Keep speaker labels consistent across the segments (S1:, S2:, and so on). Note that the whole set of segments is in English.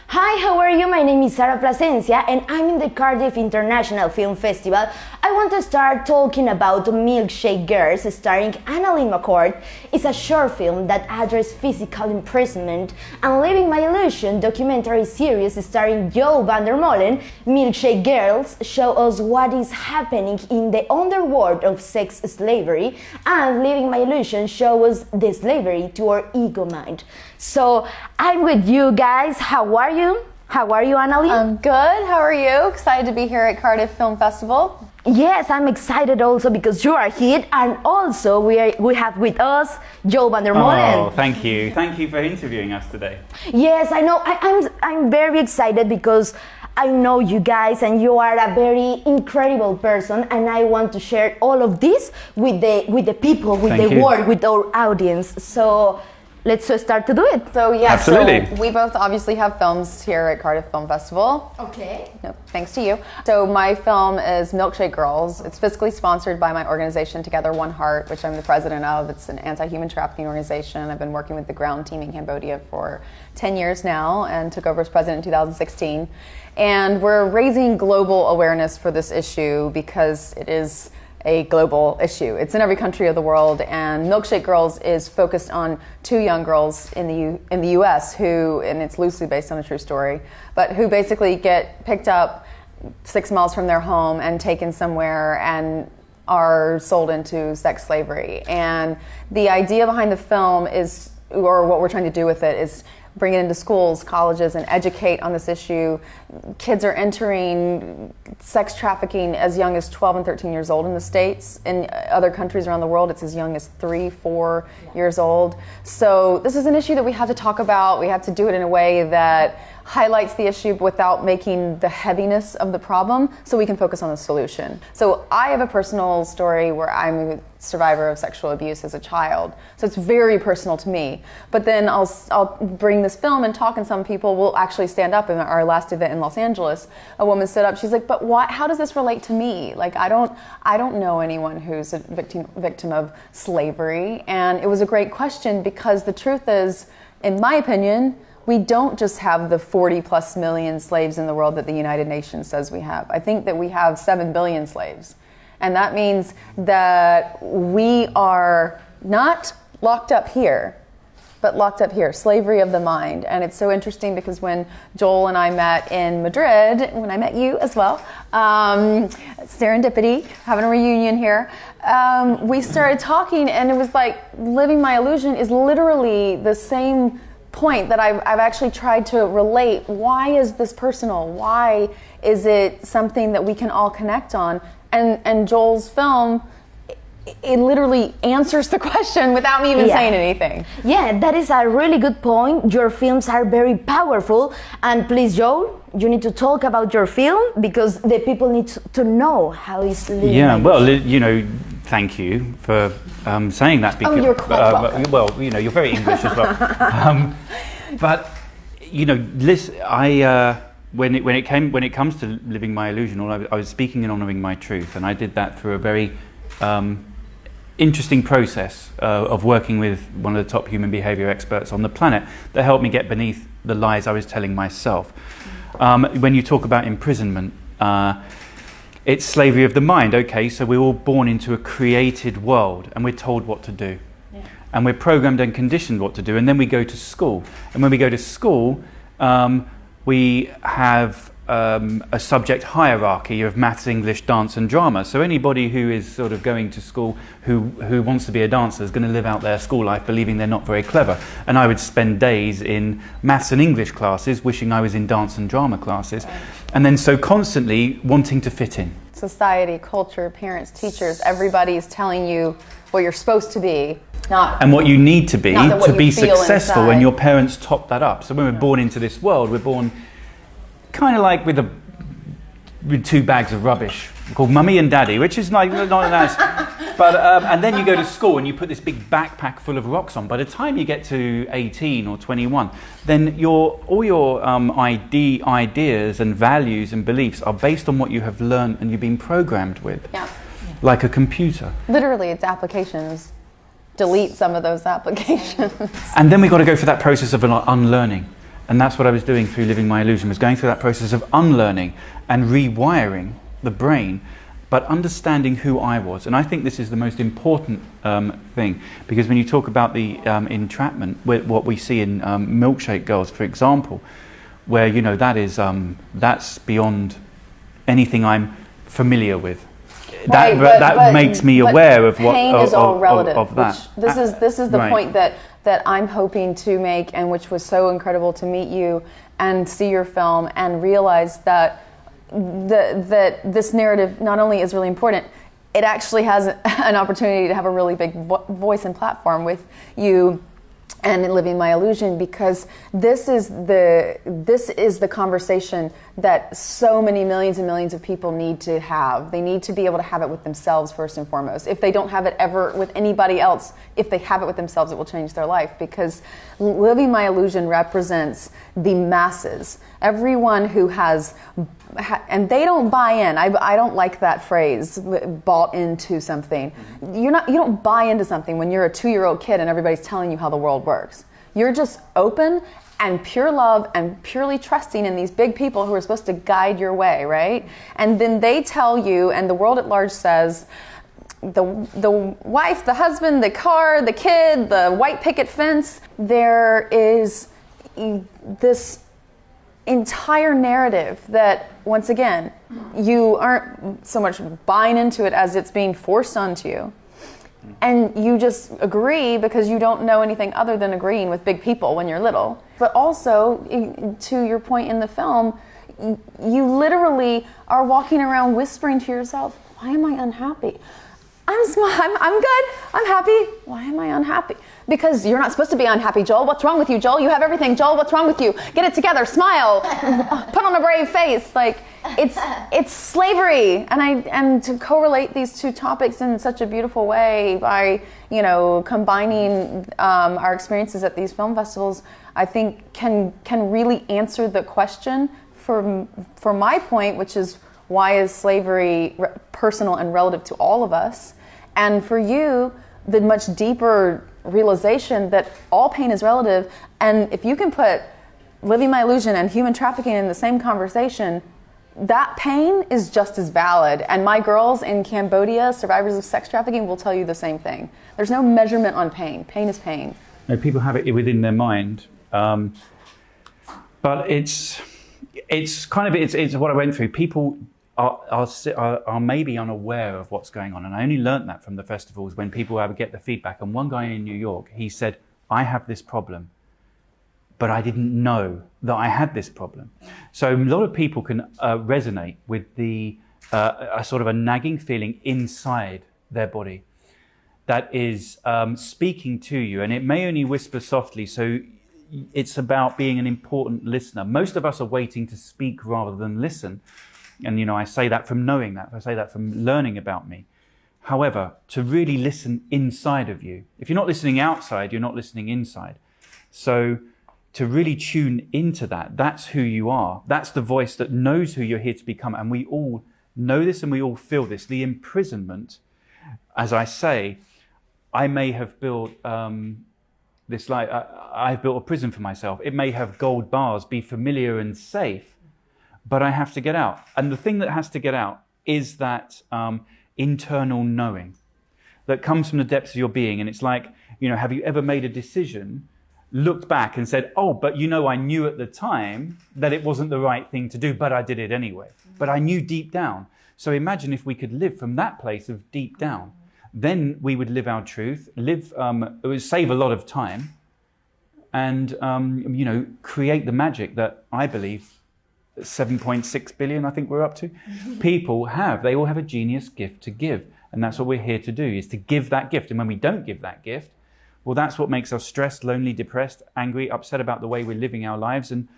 S1: Hi, how are you? My name is Sara Plasencia and I'm in the Cardiff International Film Festival. I want to start talking about Milkshake Girls starring AnnaLynne McCord. It's a short film that addresses physical imprisonment, and Living My Illusion documentary series starring Joel Van der Molen. Milkshake Girls show us what is happening in the underworld of sex slavery, and Living My Illusion shows us the slavery to our ego mind. So I'm with you guys. How are you? How are you, AnnaLynne?
S2: I'm good. How are you? Excited to be here at Cardiff Film Festival.
S1: Yes, I'm excited also because you are here, and also we have with us Joel Van der Molen.
S3: Oh, thank you. Thank you for interviewing us today.
S1: Yes, I know. I'm very excited because I know you guys and you are a very incredible person, and I want to share all of this with the people, with the world, with our audience. So let's start to do it.
S2: So yeah,
S3: absolutely.
S2: So we both obviously have films here at Cardiff Film Festival.
S1: Okay.
S2: No, thanks to you. So my film is Milkshake Girls. It's fiscally sponsored by my organization Together One Heart, which I'm the president of. It's an anti-human trafficking organization. I've been working with the ground team in Cambodia for 10 years now and took over as president in 2016. And we're raising global awareness for this issue because it is a global issue. It's in every country of the world, and Milkshake Girls is focused on two young girls in the U.S. who, and it's loosely based on a true story, but who basically get picked up 6 miles from their home and taken somewhere and are sold into sex slavery. And the idea behind the film is, or what we're trying to do with it, is bring it into schools, colleges, and educate on this issue. Kids are entering sex trafficking as young as 12 and 13 years old in the States. In other countries around the world, it's as young as 3, 4 years old. So this is an issue that we have to talk about. We have to do it in a way that highlights the issue without making the heaviness of the problem, so we can focus on the solution. So I have a personal story where I'm a survivor of sexual abuse as a child, so it's very personal to me. But then I'll bring this film and talk, and some people will actually stand up. In our last event in Los Angeles, a woman stood up. She's like, "But why? How does this relate to me? Like, I don't know anyone who's a victim of slavery." And it was a great question because the truth is, in my opinion, we don't just have the 40+ million slaves in the world that the United Nations says we have. I think that we have 7 billion slaves. And that means that we are not locked up here, but locked up here, slavery of the mind. And it's so interesting because when Joel and I met in Madrid, when I met you as well, serendipity, having a reunion here, we started talking, and it was like Living My Illusion is literally the same point that I've actually tried to relate. Why is this personal? Why is it something that we can all connect on? And Joel's film, it literally answers the question without me even saying anything.
S1: Yeah, that is a really good point. Your films are very powerful, and please, Joel, you need to talk about your film because the people need to know how it's living.
S3: Yeah, well, you know, thank you for saying that. Because,
S2: you're quite welcome.
S3: Well, you know, you're very English as well. But you know, when it comes to Living My Illusion, I was speaking and honouring my truth, and I did that through a very interesting process of working with one of the top human behaviour experts on the planet that helped me get beneath the lies I was telling myself. When you talk about imprisonment, it's slavery of the mind. Okay, so we're all born into a created world, and we're told what to do. Yeah. And we're programmed and conditioned what to do, and then we go to school. And when we go to school, we have a subject hierarchy of maths, English, dance and drama. So anybody who is sort of going to school who wants to be a dancer is going to live out their school life believing they're not very clever. And I would spend days in maths and English classes wishing I was in dance and drama classes. Right. And then so constantly wanting to fit in.
S2: Society, culture, parents, teachers, everybody's telling you what you're supposed to be.
S3: And what you need to be successful,
S2: inside.
S3: And your parents top that up. So when we're born into this world, we're born kind of like with 2 bags of rubbish called mummy and daddy, which is like not nice. But and then you go to school and you put this big backpack full of rocks on. By the time you get to 18 or 21, then all your ideas and values and beliefs are based on what you have learned and you've been programmed with.
S2: Yeah.
S3: Like a computer.
S2: Literally, it's applications. Delete some of those applications.
S3: And then we've got to go through that process of unlearning. And that's what I was doing through Living My Illusion, was going through that process of unlearning and rewiring the brain, but understanding who I was. And I think this is the most important thing, because when you talk about the entrapment, what we see in Milkshake Girls, for example, where, you know, that is that's beyond anything I'm familiar with.
S2: Right,
S3: that makes me aware of what
S2: pain is all relative.
S3: Of that.
S2: This is the
S3: right.
S2: point that I'm hoping to make, and which was so incredible to meet you and see your film and realize that that this narrative not only is really important, it actually has an opportunity to have a really big voice and platform with you and in Living My Illusion, because this is the conversation that so many millions and millions of people need to have. They need to be able to have it with themselves first and foremost. If they don't have it ever with anybody else, if they have it with themselves, it will change their life, because Living My Illusion represents the masses. Everyone who has, and they don't buy in. I don't like that phrase, bought into something. You don't buy into something when you're a 2-year-old kid and everybody's telling you how the world works. You're just open and pure love and purely trusting in these big people who are supposed to guide your way, right? And then they tell you, and the world at large says, the wife, the husband, the car, the kid, the white picket fence, there is this entire narrative that, once again, you aren't so much buying into it as it's being forced onto you. And you just agree because you don't know anything other than agreeing with big people when you're little. But also, to your point in the film, you literally are walking around whispering to yourself, why am I unhappy? I'm good, I'm happy. Why am I unhappy? Because you're not supposed to be unhappy, Joel. What's wrong with you, Joel? You have everything, Joel. What's wrong with you? Get it together, smile, put on a brave face. Like, it's slavery. And to correlate these two topics in such a beautiful way by, you know, combining our experiences at these film festivals, I think can really answer the question for my point, which is, why is slavery personal and relative to all of us? And for you, the much deeper realization that all pain is relative. And if you can put Living My Illusion and human trafficking in the same conversation, that pain is just as valid. And my girls in Cambodia, survivors of sex trafficking, will tell you the same thing. There's no measurement on pain. Pain is pain.
S3: No, people have it within their mind. But it's what I went through. People are maybe unaware of what's going on. And I only learnt that from the festivals when people would get the feedback. And one guy in New York, he said, I have this problem, but I didn't know that I had this problem. So a lot of people can resonate with the a sort of a nagging feeling inside their body that is speaking to you. And it may only whisper softly. So it's about being an important listener. Most of us are waiting to speak rather than listen. And, you know, I say that from knowing that. I say that from learning about me. However, to really listen inside of you. If you're not listening outside, you're not listening inside. So to really tune into that, that's who you are. That's the voice that knows who you're here to become. And we all know this and we all feel this. The imprisonment, as I say, I may have built I've built a prison for myself. It may have gold bars, be familiar and safe, but I have to get out. And the thing that has to get out is that internal knowing that comes from the depths of your being. And it's like, you know, have you ever made a decision, looked back and said, oh, but you know, I knew at the time that it wasn't the right thing to do, but I did it anyway. But I knew deep down. So imagine if we could live from that place of deep down. Then we would live our truth, it would save a lot of time and, you know, create the magic that I believe 7.6 billion, I think we're up to, people have. They all have a genius gift to give. And that's what we're here to do, is to give that gift. And when we don't give that gift, well, that's what makes us stressed, lonely, depressed, angry, upset about the way we're living our lives and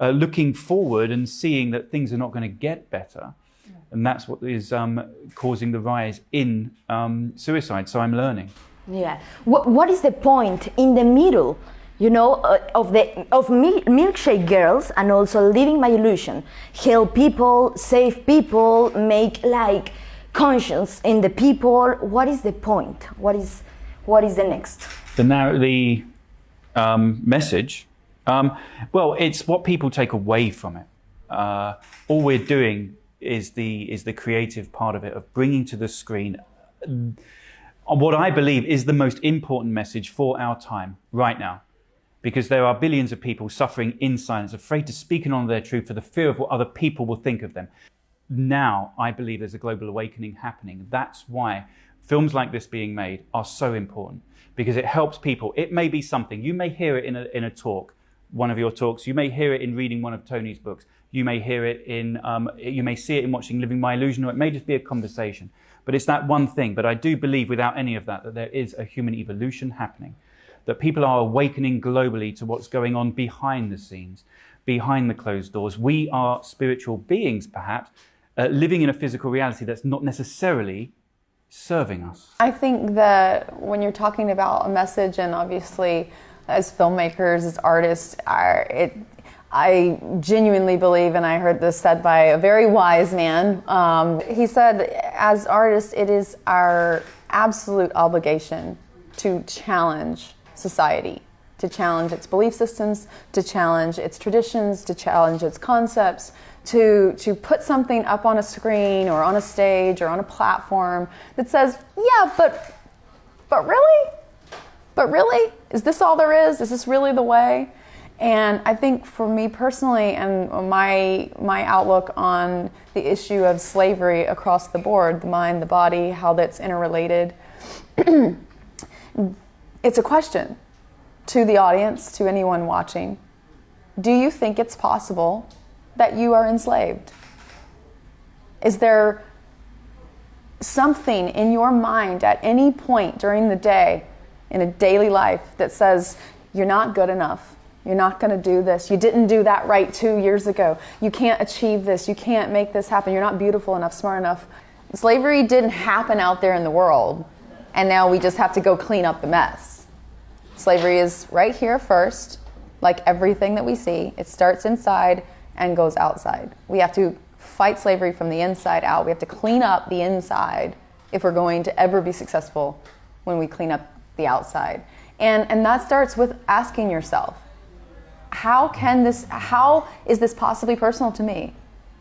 S3: looking forward and seeing that things are not going to get better. And that's what is causing the rise in suicide. So I'm learning.
S1: Yeah. What is the point in the middle, you know, of Milkshake Girls and also Living My Illusion? Help people, save people, make like conscience in the people. What is the point? What is the next?
S3: The message Well, it's what people take away from it. All we're doing is the creative part of it, of bringing to the screen what I believe is the most important message for our time right now. Because there are billions of people suffering in silence, afraid to speak and honor their truth for the fear of what other people will think of them. Now, I believe there's a global awakening happening. That's why films like this being made are so important, because it helps people. It may be something, you may hear it in a talk, one of your talks, you may hear it in reading one of Tony's books, you may hear it you may see it in watching Living My Illusion, or it may just be a conversation. But it's that one thing. But I do believe without any of that there is a human evolution happening, that people are awakening globally to what's going on behind the scenes, behind the closed doors. We are spiritual beings, perhaps, living in a physical reality that's not necessarily serving us.
S2: I think that when you're talking about a message, and obviously as filmmakers, as artists, I genuinely believe, and I heard this said by a very wise man, he said, as artists, it is our absolute obligation to challenge society, to challenge its belief systems, to challenge its traditions, to challenge its concepts, to put something up on a screen or on a stage or on a platform that says, yeah, but really? But really? Is this all there is? Is this really the way? And I think for me personally, and my outlook on the issue of slavery across the board, the mind, the body, how that's interrelated, it's a question to the audience, to anyone watching. Do you think it's possible that you are enslaved? Is there something in your mind at any point during the day, in a daily life, that says, you're not good enough, you're not going to do this, you didn't do that right 2 years ago, you can't achieve this, you can't make this happen, you're not beautiful enough, smart enough? Slavery didn't happen out there in the world, and now we just have to go clean up the mess. Slavery is right here first, like everything that we see. It starts inside and goes outside. We have to fight slavery from the inside out. We have to clean up the inside if we're going to ever be successful when we clean up the outside. And that starts with asking yourself, how is this possibly personal to me?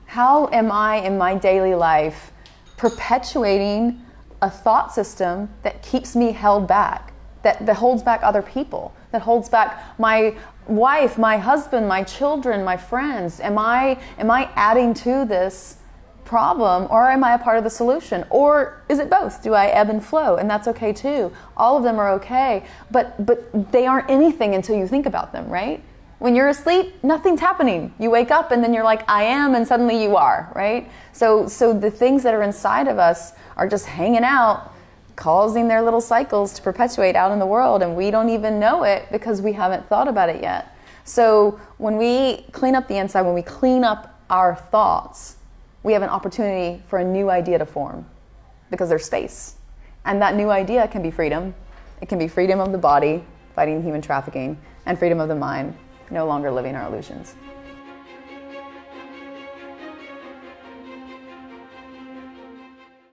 S2: How am I in my daily life perpetuating a thought system that keeps me held back, that holds back other people, that holds back my wife, my husband, my children, my friends? Am I adding to this problem, or am I a part of the solution? Or is it both? Do I ebb and flow? And that's okay too. All of them are okay, but they aren't anything until you think about them, right? When you're asleep, nothing's happening. You wake up and then you're like, I am, and suddenly you are, right? So the things that are inside of us are just hanging out, causing their little cycles to perpetuate out in the world, and we don't even know it because we haven't thought about it yet. So when we clean up the inside, when we clean up our thoughts, we have an opportunity for a new idea to form, because there's space. And that new idea can be freedom. It can be freedom of the body, fighting human trafficking, and freedom of the mind, no longer living our illusions.